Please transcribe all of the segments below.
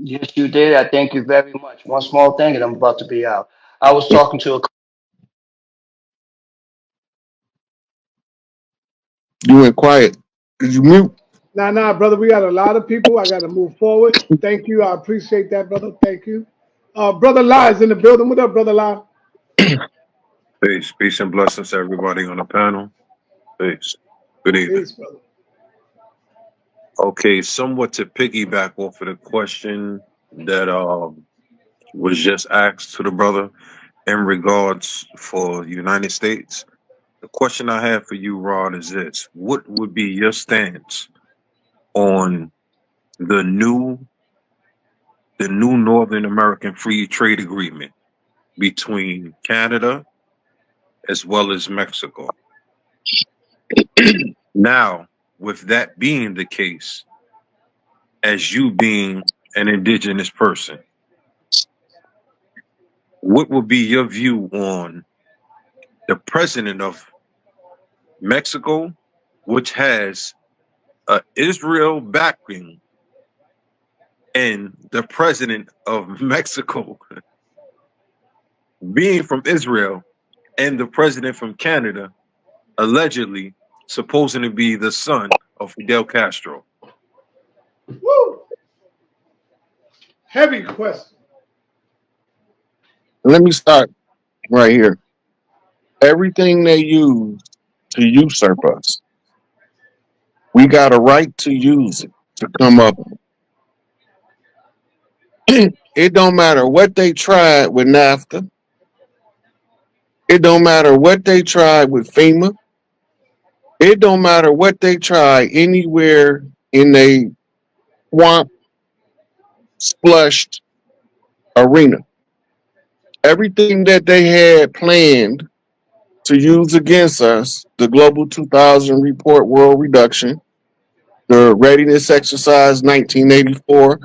Yes, you did. I thank you very much. One small thing, and I'm about to be out. I was talking to a. You went quiet. Did you mute? Nah, nah, brother. We got a lot of people. I got to move forward. Thank you. I appreciate that, brother. Thank you. Brother Lai is in the building. What up, brother Lai? Peace and blessings to everybody on the panel. Peace. Good evening. Peace, brother. Okay, somewhat to piggyback off of the question that was just asked to the brother in regards for the United States. The question I have for you, Rod, is this: what would be your stance on the new Northern American Free Trade Agreement between Canada as well as Mexico? Now, with that being the case, as you being an indigenous person, what would be your view on the president of Mexico, which has a Israel backing, and the president of Mexico being from Israel, and the president from Canada allegedly supposing to be the son of Fidel Castro? Woo! Heavy question. Let me start right here. Everything they use to usurp us, we got a right to use it to come up. It don't matter what they tried with NAFTA. It don't matter what they tried with FEMA. It don't matter what they try anywhere in a swamp splushed arena. Everything that they had planned to use against us, the Global 2000 Report World Reduction, the Readiness Exercise 1984,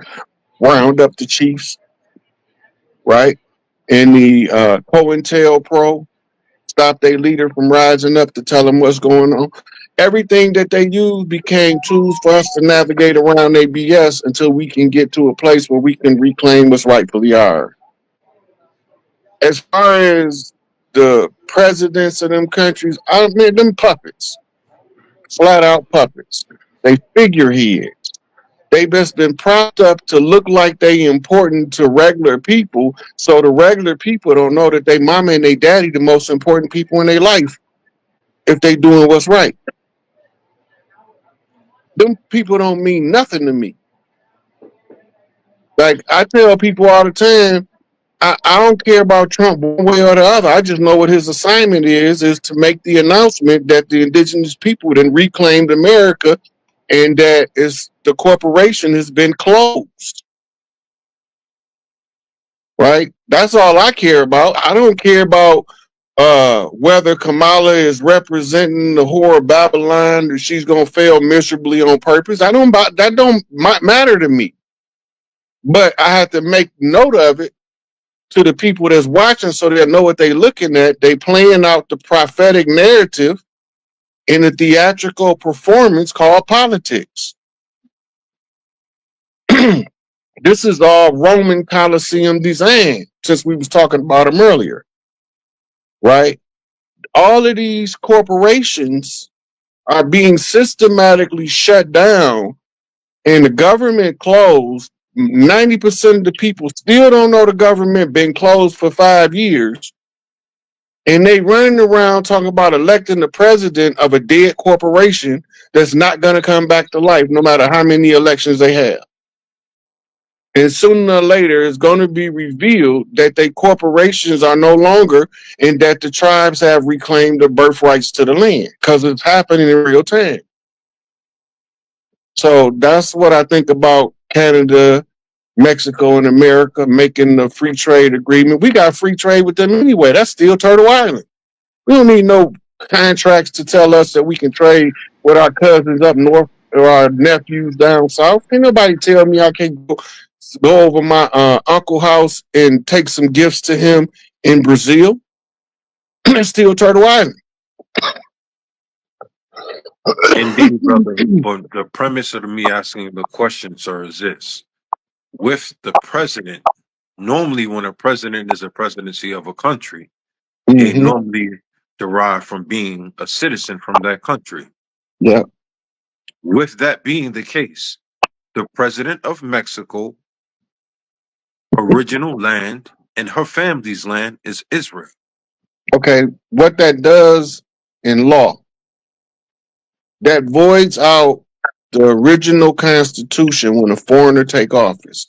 round up the chiefs, right? And the COINTELPRO, stop their leader from rising up to tell them what's going on. Everything that they use became tools for us to navigate around their BS until we can get to a place where we can reclaim what's rightfully ours. As far as the presidents of them countries, I mean, them puppets, flat out puppets. They figureheads. They just been propped up to look like they important to regular people, so the regular people don't know that they mama and they daddy the most important people in their life if they doing what's right. Them people don't mean nothing to me. Like I tell people all the time, I don't care about Trump one way or the other. I just know what his assignment is to make the announcement that the indigenous people then reclaimed America and that is the corporation has been closed. Right? That's all I care about. I don't care about whether Kamala is representing the whore of Babylon or she's gonna fail miserably on purpose. That don't matter to me. But I have to make note of it to the people that's watching so they know what they're looking at. They playing out the prophetic narrative in a theatrical performance called politics. This is all Roman Colosseum design, since we was talking about them earlier, right? All of these corporations are being systematically shut down and the government closed. 90% of the people still don't know the government been closed for 5 years. And they running around talking about electing the president of a dead corporation that's not going to come back to life no matter how many elections they have. And sooner or later, it's going to be revealed that they corporations are no longer and that the tribes have reclaimed the birthrights to the land because it's happening in real time. So that's what I think about Canada, Mexico, and America making the free trade agreement. We got free trade with them anyway. That's still Turtle Island. We don't need no contracts to tell us that we can trade with our cousins up north or our nephews down south. Ain't nobody tell me I can't go over my uncle house and take some gifts to him in Brazil. It's still Turtle Island. Indeed, brother. But the premise of me asking the question, sir, is this: with the president. Normally, when a president is a presidency of a country, it Mm-hmm. normally derived from being a citizen from that country. Yeah. With that being the case, the president of Mexico original land and her family's land is Israel. Okay. What that does in law, that voids out the original constitution when a foreigner take office.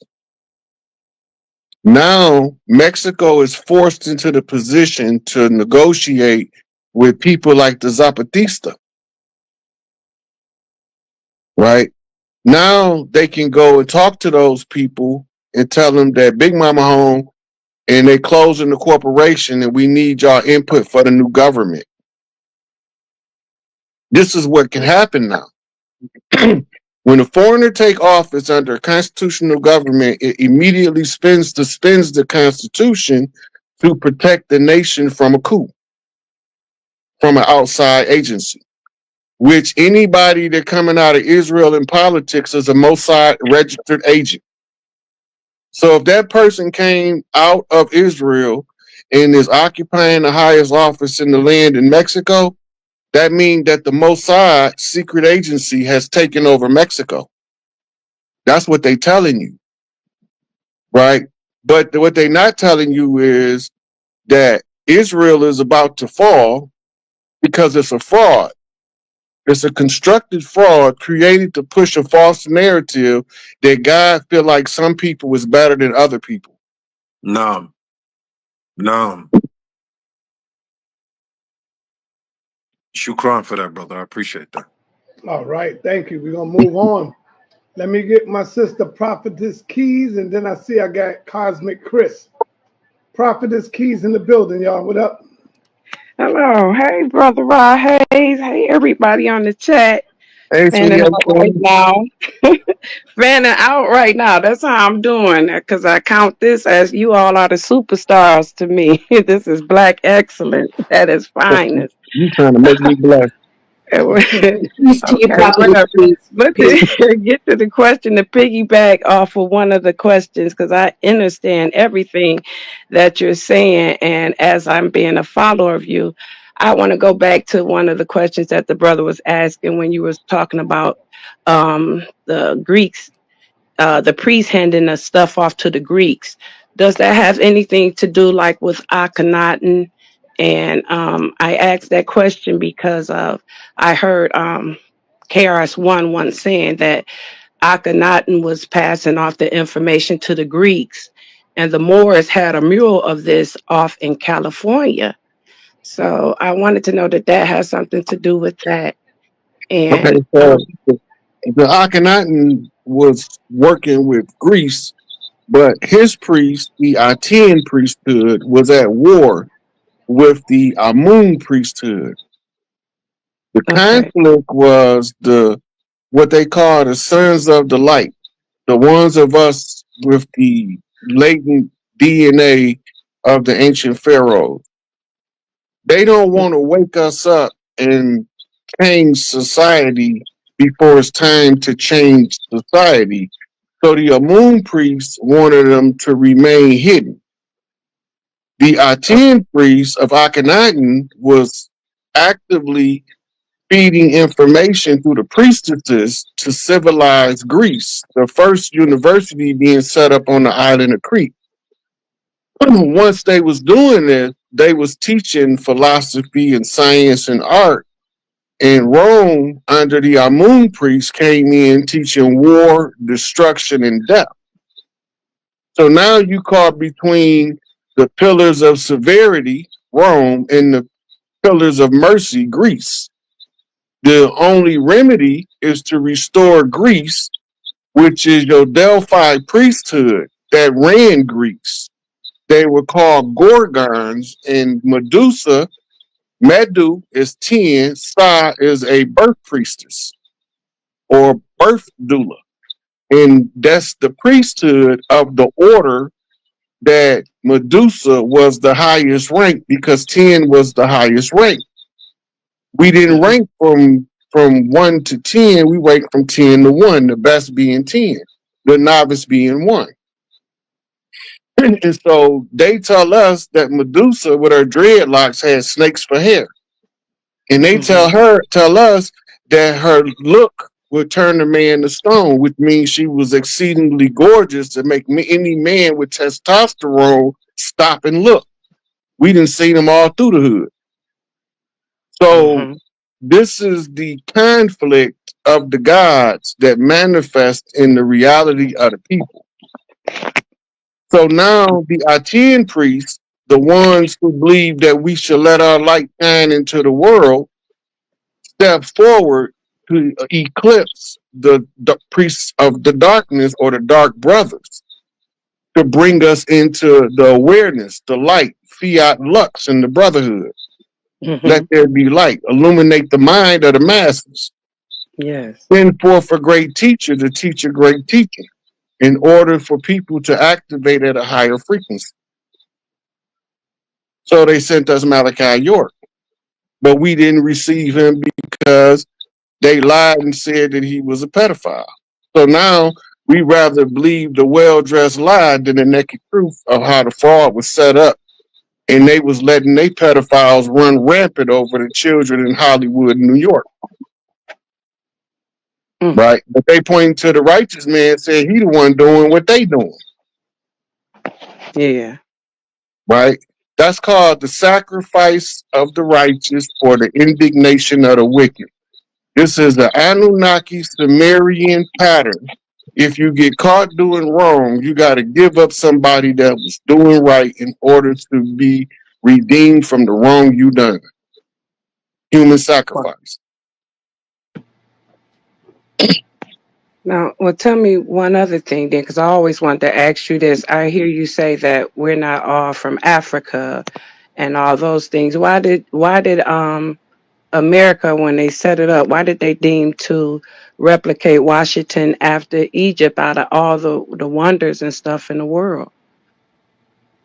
Now Mexico is forced into the position to negotiate with people like the Zapatista, right? Now they can go and talk to those people and tell them that Big Mama home and they closing the corporation and we need y'all input for the new government. This is what can happen now. When a foreigner take office under a constitutional government, it immediately suspends the constitution to protect the nation from a coup, from an outside agency, which anybody that coming out of Israel in politics is a Mossad registered agent. So if that person came out of Israel and is occupying the highest office in the land in Mexico, that means that the Mossad secret agency has taken over Mexico. That's what they telling you, right? But what they not telling you is that Israel is about to fall because it's a fraud. It's a constructed fraud created to push a false narrative that God feel like some people is better than other people. No, no. Shukran for that, brother. I appreciate that. All right, thank you. We're gonna move on. Let me get my sister Prophetess Keys, and then I see I got Cosmic Chris. Prophetess Keys in the building, y'all. What up? Hello. Hey, Brother Rod Hayes. Hey, everybody on the chat. Hey, sweetie, Fanning how out you right doing? now. Fanning out right now. That's how I'm doing. Because I count this as you all are the superstars to me. This is black excellence at its finest. You trying to make me blush. Peace to you, Okay, Prophetess whatever. Keys. But Peace. to get to the question, to piggyback off of one of the questions, because I understand everything that you're saying, and as I'm being a follower of you, I want to go back to one of the questions that the brother was asking when you was talking about the Greeks, the priests handing the stuff off to the Greeks. Does that have anything to do like with Akhenaten? And I asked that question because of I heard KRS-One once saying that Akhenaten was passing off the information to the Greeks, and the Moors had a mural of this off in California. So I wanted to know that that has something to do with that. Okay, And so the Akhenaten was working with Greece, but his priest, the Aten priesthood, was at war with the Amun priesthood. The okay, conflict was the what they call the sons of the light, the ones of us with the latent DNA of the ancient pharaohs. They don't want to wake us up and change society before it's time to change society. So the Amun priests wanted them to remain hidden. The Aten priest of Akhenaten was actively feeding information through the priestesses to civilize Greece, the first university being set up on the island of Crete. Once they was doing this, they was teaching philosophy and science and art. And Rome, under the Amun priests, came in teaching war, destruction, and death. So now you caught between the pillars of severity, Rome, and the pillars of mercy, Greece. The only remedy is to restore Greece, which is your Delphi priesthood that ran Greece. They were called Gorgons, and Medu is 10, Sa is a birth priestess or birth doula. And that's the priesthood of the order that Medusa was the highest rank because 10 was the highest rank. We didn't rank from 1 to 10, we ranked from 10 to 1, the best being 10. the novice being one. And so they tell us that Medusa with her dreadlocks had snakes for hair. And they Mm-hmm. tell us that her look would turn a man to stone, which means she was exceedingly gorgeous to make any man with testosterone stop and look. We didn't see them all through the hood. So Mm-hmm. this is the conflict of the gods that manifest in the reality of the people. So now the Aten priests, the ones who believe that we should let our light shine into the world, step forward to eclipse the priests of the darkness or the dark brothers to bring us into the awareness, the light, fiat lux, and the brotherhood. Let Mm-hmm. there be light. Illuminate the mind of the masses. Yes. Send forth a great teacher to teach a great teacher in order for people to activate at a higher frequency. So they sent us Malachi York, but we didn't receive him because they lied and said that he was a pedophile. So now we rather believe the well-dressed lie than the naked truth of how the fraud was set up. And they was letting they pedophiles run rampant over the children in Hollywood, New York. Mm. Right? But they pointing to the righteous man saying he the one doing what they doing. Yeah. Right? That's called the sacrifice of the righteous for the indignation of the wicked. This is the Anunnaki Sumerian pattern. If you get caught doing wrong, you got to give up somebody that was doing right in order to be redeemed from the wrong you done. Human sacrifice. Now, well, tell me one other thing then, because I always wanted to ask you this. I hear you say that we're not all from Africa and all those things. Why did America, when they set it up, why did they deem to replicate Washington after Egypt out of all the wonders and stuff in the world?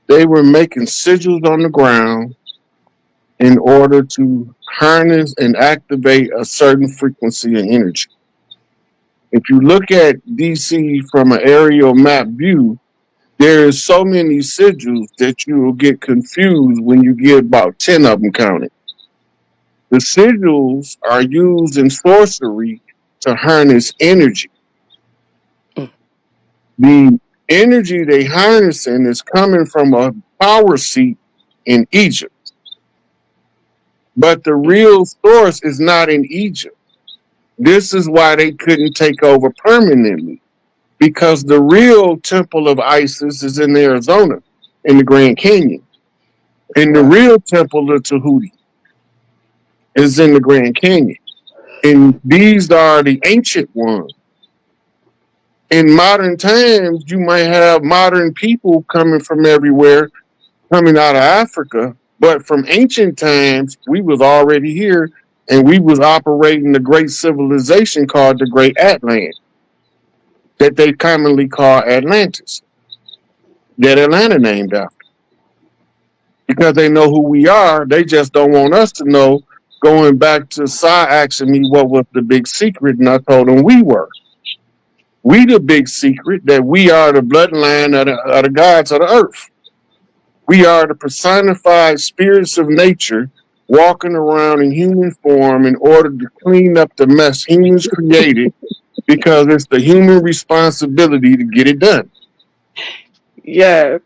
They were making sigils on the ground in order to harness and activate a certain frequency and energy. If you look at DC from an aerial map view, there is so many sigils that you will get confused when you get about 10 of them counted. The sigils are used in sorcery to harness energy. Mm. The energy they harnessing is coming from a power seat in Egypt. But the real source is not in Egypt. This is why they couldn't take over permanently, because the real temple of Isis is in Arizona, in the Grand Canyon. And the Right. real temple of Tahuti is in the Grand Canyon. And these are the ancient ones. In modern times, you might have modern people coming from everywhere, coming out of Africa, but from ancient times, we was already here and we was operating a great civilization called the Great Atlant, that they commonly call Atlantis, that Atlanta named after. Because they know who we are, they just don't want us to know. Going back to Sai asking me what was the big secret, and I told him we were. We the big secret, that we are the bloodline of the gods of the earth. We are the personified spirits of nature walking around in human form in order to clean up the mess humans created, because it's the human responsibility to get it done. Yeah.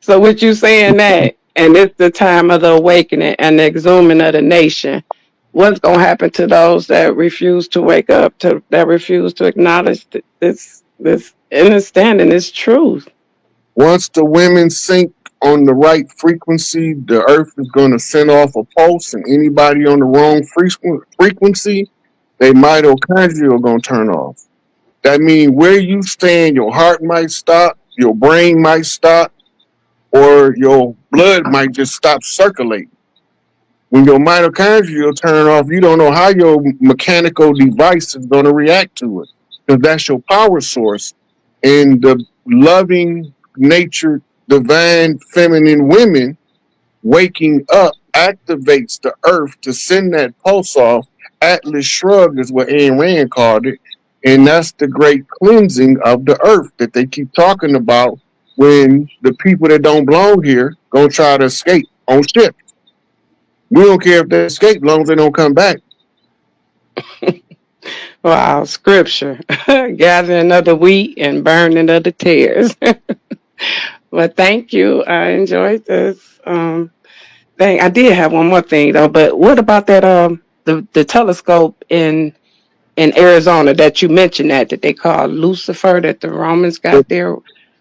So what you saying that, and it's the time of the awakening and the exhuming of the nation. What's gonna happen to those that refuse to wake up, that refuse to acknowledge this understanding, this truth? Once the women sync on the right frequency, the earth is going to send off a pulse, and anybody on the wrong frequency, their mitochondria are going to turn off. That means where you stand, your heart might stop, your brain might stop, or your blood might just stop circulating. When your mitochondria turn off, you don't know how your mechanical device is going to react to it, because that's your power source. And the loving, natured, divine, feminine women waking up activates the earth to send that pulse off. Atlas Shrugged is what Ayn Rand called it. And that's the great cleansing of the earth that they keep talking about when the people that don't belong here gonna try to escape on ships. We don't care if they escape as long as they don't come back. Wow, scripture. Gathering of the wheat and burning of the tares. Well, thank you. I enjoyed this. Thing. I did have one more thing though, but what about that the telescope in Arizona that you mentioned that they call Lucifer that the Romans got there?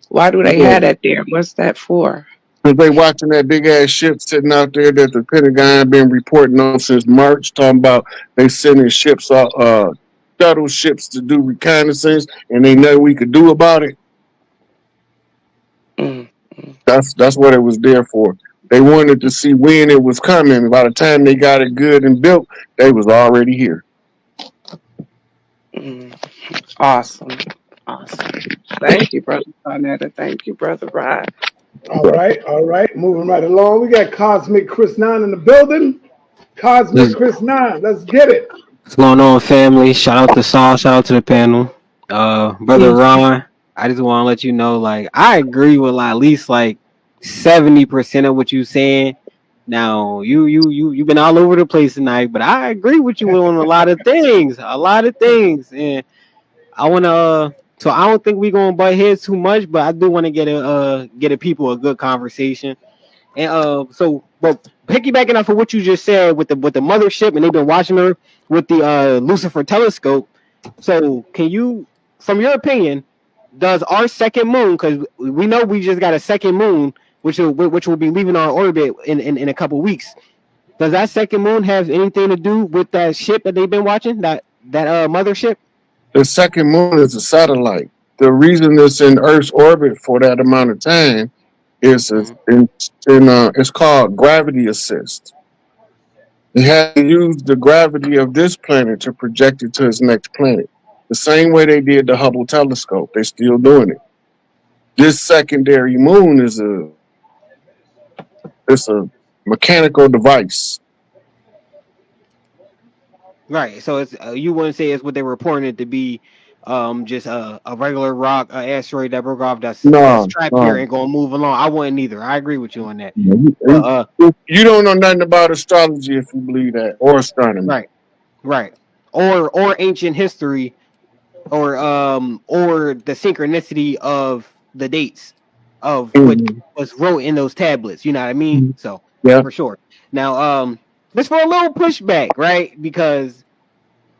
Why do they have that there? What's that for? Because they watching that big ass ship sitting out there that the Pentagon been reporting on since March, talking about they sending ships out, shuttle ships to do reconnaissance, and they nothing we could do about it. Mm, That's what it was there for. They wanted to see when it was coming. By the time they got it good and built, they was already here. mm. Awesome. Awesome. Thank you, Brother Cornetta. Thank you, Brother Rod. All right. Moving right along. We got Cosmic Chris 9 in the building. Cosmic What's Chris 9. Let's get it. going on, family? Shout out to Saul. Shout out to the panel. Brother Peace. Ron, I just want to let you know, like, I agree with at least like 70% of what you saying. Now, you've been all over the place tonight, but I agree with you on a lot of things. A lot of things. And I want to, so I don't think we're going to butt heads too much, but I do want to get a people a good conversation. And but piggybacking off of what you just said with the mothership, and they've been watching her with the Lucifer telescope. So, can you, from your opinion, does our second moon? Because we know we just got a second moon, which will be leaving our orbit in a couple weeks. Does that second moon have anything to do with that ship that they've been watching? That mothership? The second moon is a satellite. The reason it's in Earth's orbit for that amount of time is Mhm. it's called gravity assist. It has to use the gravity of this planet to project it to its next planet. The same way they did the Hubble telescope. They're still doing it. This secondary moon is it's a mechanical device. Right. So it's you wouldn't say it's what they were reporting it to be, just a regular rock, asteroid that broke off that's No, trapped here no. and gonna move along. I wouldn't either. I agree with you on that. But You you don't know nothing about astrology if you believe that, or astronomy. right, right, or ancient history, or the synchronicity of the dates of what Mhm. was wrote in those tablets. You know what I mean? So Yeah. for sure. Now, just for a little pushback, right? Because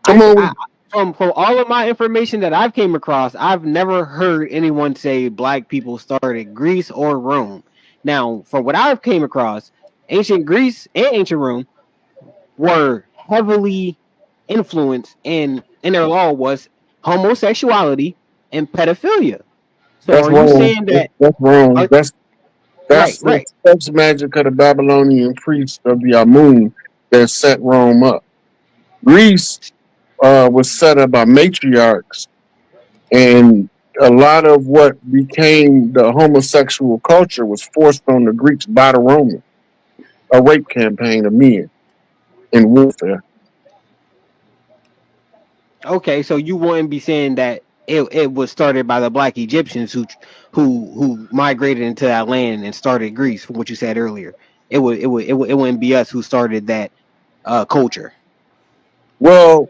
Come I on. from all of my information that I've came across, I've never heard anyone say black people started Greece or Rome. Now, from what I've came across, ancient Greece and ancient Rome were heavily influenced, and in their law was homosexuality and pedophilia. So, That's are you wrong. saying that? That's wrong. Are, right, That's the right. sex magic of the Babylonian priests of the Amun that set Rome up. Greece was set up by matriarchs, and a lot of what became the homosexual culture was forced on the Greeks by the Romans. A rape campaign of men in warfare. Okay, so you wouldn't be saying that it was started by the black Egyptians who migrated into that land and started Greece, from what you said earlier. It wouldn't be us who started that culture. Well,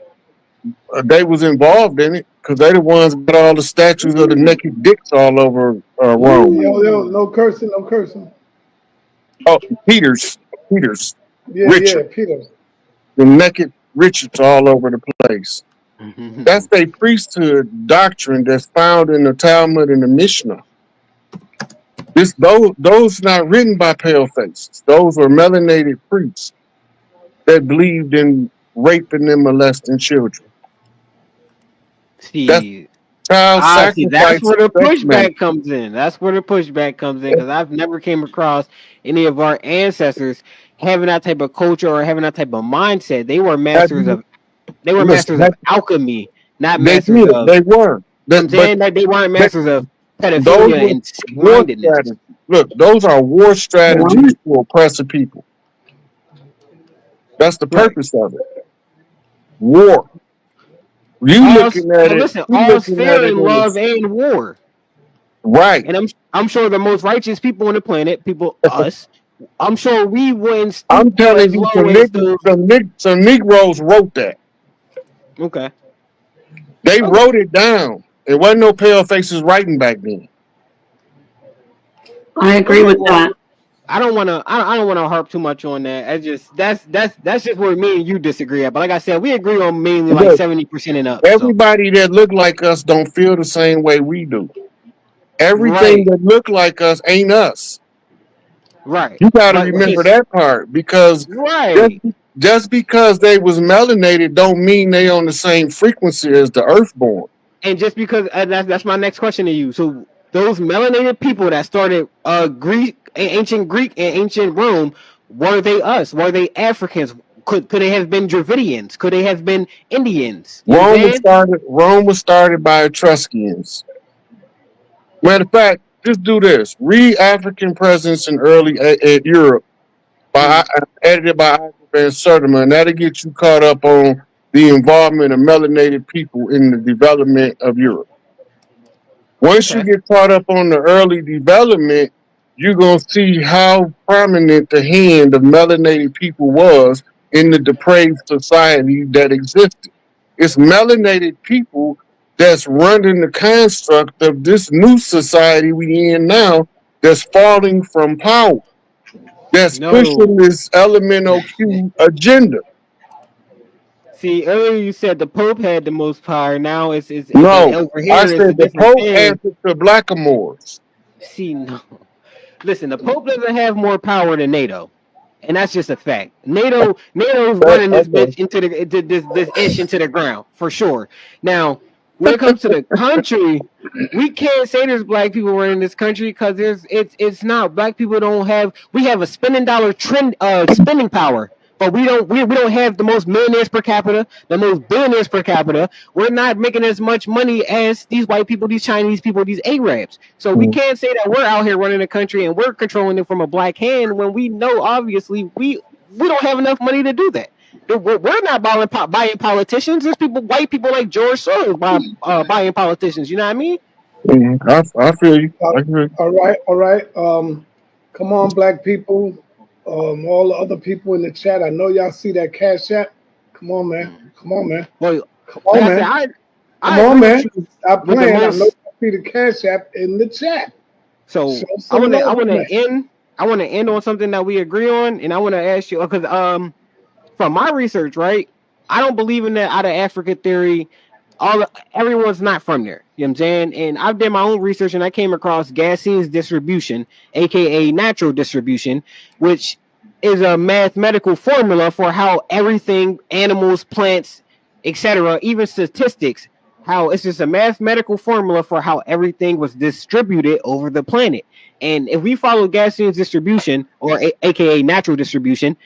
they was involved in it because they the ones got all the statues of the naked dicks all over Rome. Yo, Ooh. no cursing, no cursing. Oh, Peter's, Yeah, Richard, Peter. the naked Richards all over the place. That's a priesthood doctrine that's found in the Talmud and the Mishnah. Those not written by pale faces. Those were melanated priests that believed in raping and molesting children. That's See, child see, that's sacrifice where and the sex magic. pushback comes in. That's where the pushback comes in because I've never came across any of our ancestors having that type of culture or having that type of mindset. Have you They were listen? masters of alchemy, not They masters did. of. They were. I'm But saying that they weren't they, masters of those pedophilia were and sick war mindedness. strategies. Look, those are war strategies to oppress a people. That's the Right. purpose of it. War. You All's looking at but it, listen, you all's looking at fair it in in love the and war. right. And I'm sure the most righteous people on the planet, people us, I'm sure we wouldn't stoop I'm telling as you, low as those. some Negroes wrote that. Okay. They Okay. wrote it down. There wasn't no pale faces writing back then. I agree Okay. with Well, that. I don't wanna harp too much on that. I just that's just where me and you disagree at. But like I said, we agree on mainly like Look, 70% and up. So everybody that look like us don't feel the same way we do. Everything right, that look like us ain't us. right. You got to But remember that part because just, right. just because they was melanated don't mean they on the same frequency as the earthborn. And just because that's my next question to you. So those melanated people that started ancient Greek and ancient Rome, were they us? Were they Africans? Could they have been Dravidians? Could they have been Indians? You know what I'm saying? Rome was started by Etruscans. Matter of fact, just do this. Read African presence in early Europe by Mm, edited by Ivan Van Sertima, and that'll get you caught up on the involvement of melanated people in the development of Europe. Once you okay. get caught up on the early development, you're gonna see how prominent the hand of melanated people was in the depraved society that existed. It's melanated people that's running the construct of this new society we in now that's falling from power, that's pushing No. this elemental Q agenda. See, earlier you said the Pope had the most power. Now but No, over I here it's a said the different Pope thing. answered to blackamoors. See, no. Listen, the Pope doesn't have more power than NATO, and that's just a fact. NATO's running this Okay. bitch into this ish into the ground for sure. Now, when it comes to the country, we can't say there's black people running this country because it's not. Black people don't have. We have a spending dollar trend spending power. But we don't have the most millionaires per capita, the most billionaires per capita. We're not making as much money as these white people, these Chinese people, these Arabs. So we can't say that we're out here running the country and we're controlling it from a black hand when we know obviously we don't have enough money to do that. We're not buying politicians. There's white people like George Soros buying politicians. You know what I mean? I feel you. Uh, I feel you. all right, all right. Come on, black people. All the other people in the chat. I know y'all see that cash app. Come on, man. Mm. Come on, man. Well, Come like on, I said, man. I Come on, agree with man. you Stop with the playing. I know most. you see the cash app in the chat. Show So some I love, want to man. end. I want to end on something that we agree on, and I want to ask you because from my research, right, I don't believe in that out of Africa theory. Everyone's not from there. You know what I'm saying? And I've done my own research, and I came across Gassini's distribution, aka natural distribution, which is a mathematical formula for how everything, animals, plants, etc., even statistics, how it's just a mathematical formula for how everything was distributed over the planet. And if we follow Gassini's distribution, or aka natural distribution,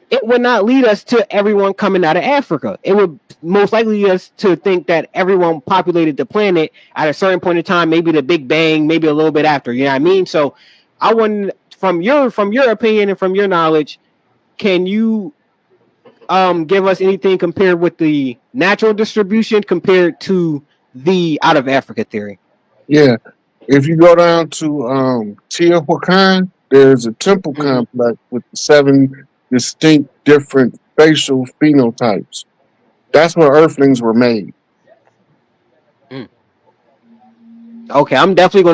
it would not lead us to everyone coming out of Africa. It would most likely lead us to think that everyone populated the planet at a certain point in time, maybe the Big Bang, maybe a little bit after. You know what I mean? So I want from your opinion and from your knowledge, can you give us anything compared with the natural distribution compared to the out of Africa theory? Yeah. If you go down to Teotihuacan, there's a temple Mm-hmm. complex with 7 distinct different facial phenotypes. That's where earthlings were made. Mm. Okay, I'm definitely going to